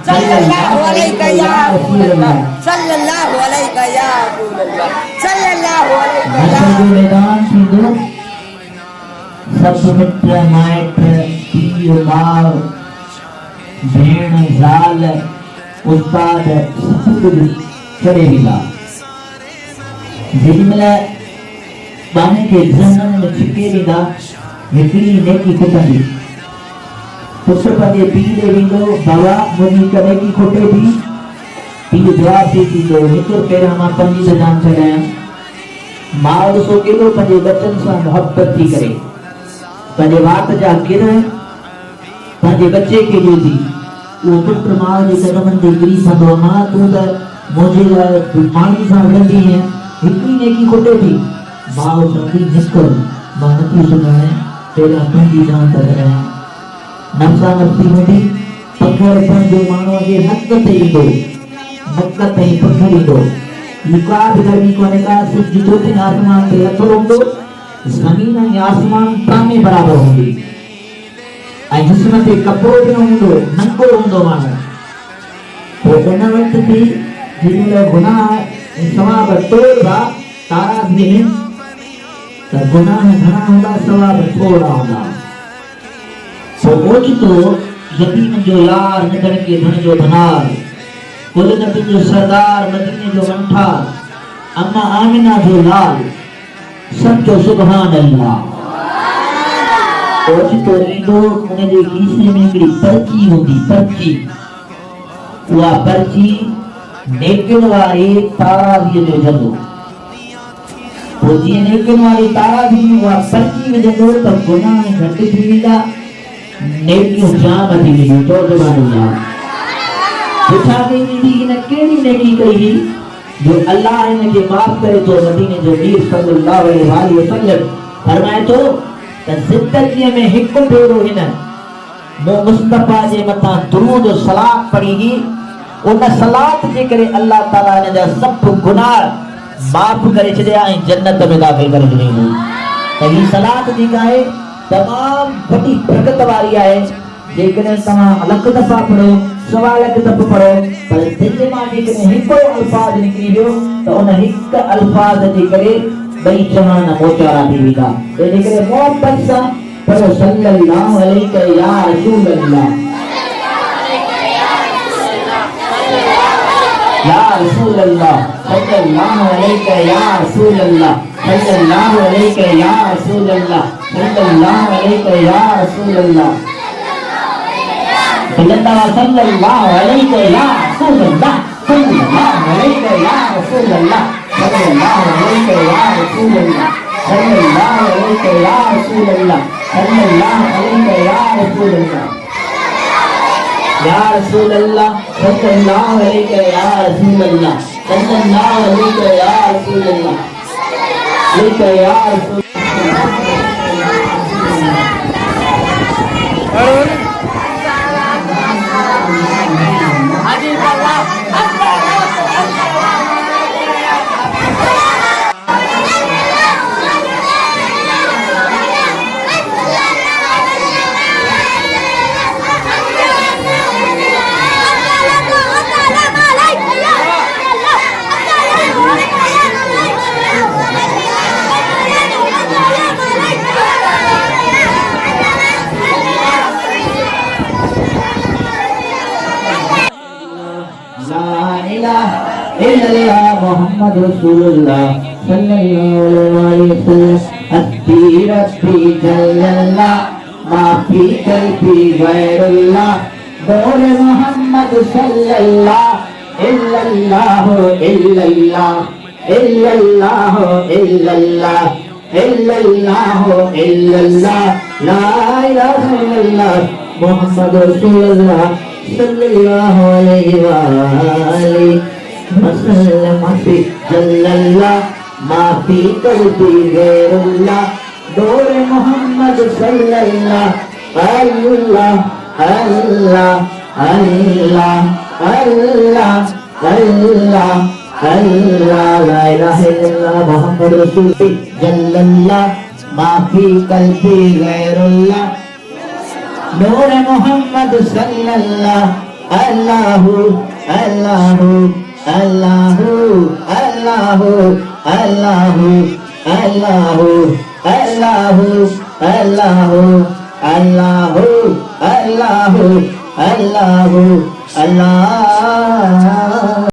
सल्लल्लाहु अलैका या रसूल अल्लाह, सल्लल्लाहु अलैका या रसूल अल्लाह, सल्लल्लाहु अलैका या मैदान थींदो सब मिट माइट पीउ माउ भेण ज़ाल उस्ताद सब कुझु करे वेंदा। जेॾीमहिल ॿारनि खे ज़हन में छिके वेंदा हिकिड़ी नेकी खुटंदी। पुट पंहिंजे पीउ ॾे वेंदो, बाबा मुंहिंजी हिक नेकी खुटे थी। पीउ जवाब ॾेई थींदो, हिकु पहिरियां मां पंहिंजी त जान छॾायां। माउ ॾिसो केॾो पंहिंजे बचनि सां मुहबत थी करे पंहिंजे वात जा किर पंहिंजे बचे खे ॾिए थी। उहो पुट माउ जे कदमनि ते किरी पवंदो, मां तूं त मुंहिंजे लाइ पाणी सां विढ़ंदी आहीं, हिकिड़ी नेकी खुटे थी। माउ चवंदी निकिर, मां नथी सुञाणां, पहिरियां पंहिंजी जान त छॾायां। नफ़्सा नफ़्सी हूंदी, पखर पंहिंजे माण्हूअ जे नक ते ईंदो, नक ताईं पखर ईंदो। का बि गर्मी कोन्हे का, सिर्फ़ु चोथें आसमान ते लथल हूंदो, ज़मीन ऐं आसमान तामे बराबरि हूंदी ऐं जिस्म ते कपिड़ो बि न हूंदो, नंगो हूंदो माण्हू। पोइ उन वक़्त बि जेॾीमहिल गुनाह ऐं सवाब तोड़िबा तारा गिन त गुनाह घणा हूंदा, सवाब थोड़ा हूंदा। ओचितो यतीम जो यार, निडर के धन जो धनार, कुल नबी जो सरदार, मदीने जो मंठार, अम्मा आमिना जो लाल, सब जो सुभान अल्लाह। ओचितो ईंदो, उन जे खीसे में हिकिड़ी पर्ची हूंदी, पर्ची। उहा पर्ची नेकिन वारे तारावीअ जो जंदो। पोइ जीअं नेकिन वारे तारावीअ में उहा पर्ची विझंदो त गुनाह घटि थी वेंदा, नेकियूं जाम थी वेंदियूं। चओ सुभान अल्लाह। पुछा कई वेंदी हिन कहिड़ी नेकी कई हुई जो अल्लाह हिन खे माफ़ करे थो। मदीने जो मीर सल्लल्लाहु अलैहि वसल्लम फरमाए थो त ज़िंदगीअ में हिकु भेरो हिन मूं मुस्तफ़ा जे मथां दुरूद सलात पढ़ी हुई। उन सलात जे करे अल्लाह ताला हिन जा सभु गुनाह माफ़ करे छॾिया ऐं जन्नत में दाख़िल करे छॾियईं। त हीअ सलात जेका आहे तमाम वॾी बरकत वारी आहे। जेकॾहिं तव्हां लख दफ़ा पढ़ो, सवा लख दफ़ा पढ़ो, पर दिलि मां जेकॾहिं हिकु अल्फाज़ निकिरी वियो त उन हिकु अल्फाज़ जे करे ॿई जहान मोचारा थी वेंदा। इन करे मोहबत सां पढ़ो सल्लल्लाहु अलैहि या रसूल अल्लाह, या रसूल अल्लाह, सल्लल्लाहु अलैहि या रसूल अल्लाह, सल्लल्लाहु अलैहि या रसूल अल्लाह, सल्लल्लाहु अलैहि या रसूल अल्लाह, सल्लल्लाहु अलैहि या रसूल अल्लाह, सल्लल्लाहु अलैहि या रसूल अल्लाह, सल्लल्लाहु अलैहि या रसूल अल्लाह, सल्लल्लाहु अलैहि या रसूल अल्लाह, सल्लल्लाहु अलैहि या रसूल अल्लाह, या रसूल अल्लाह, सल्लल्लाहु अलैहि या रसूल अल्लाह, सल्लल्लाहु अलैहि या रसूल अल्लाह, अलैहि या रसूल मोहम्मद रसूलुल्लाह सल्लल्लाहु अलैहि वसल्लम। अस्सी रब्बी जल्लल्लाह माफी कल्बी गैरुल्लाह, बोल मोहम्मद सल्लल्लाहु इल्लल्लाहु इल्लल्लाह इल्लल्लाहु इल्लल्लाह इल्लल्लाहु इल्लल्लाह, ला इलाहा इल्लल्लाह मोहम्मद रसूलुल्लाह सल्लल्लाहु अलैहि वसल्लम। माफी जल्लल्लाह माफी कल्बी गैरुल्लाह, नूर मोहम्मद सल्लल्लाह अल्लाह अल्लाह अल्लाह अल्लाह अल्लाह अल्लाह ला इलाहा इल्लल्लाह मुहम्मद रसूल जल्लल्लाह माफी कल्बी गैरुल्लाह नूर मोहम्मद सल्लल्लाह अल्लाहु अल्लाहु अल्लाहु अल्लाहु अल्लाहु अल्लाहु अल्लाहु अल्लाहु अल्लाहु अल्लाहु अल्लाहु अल्लाह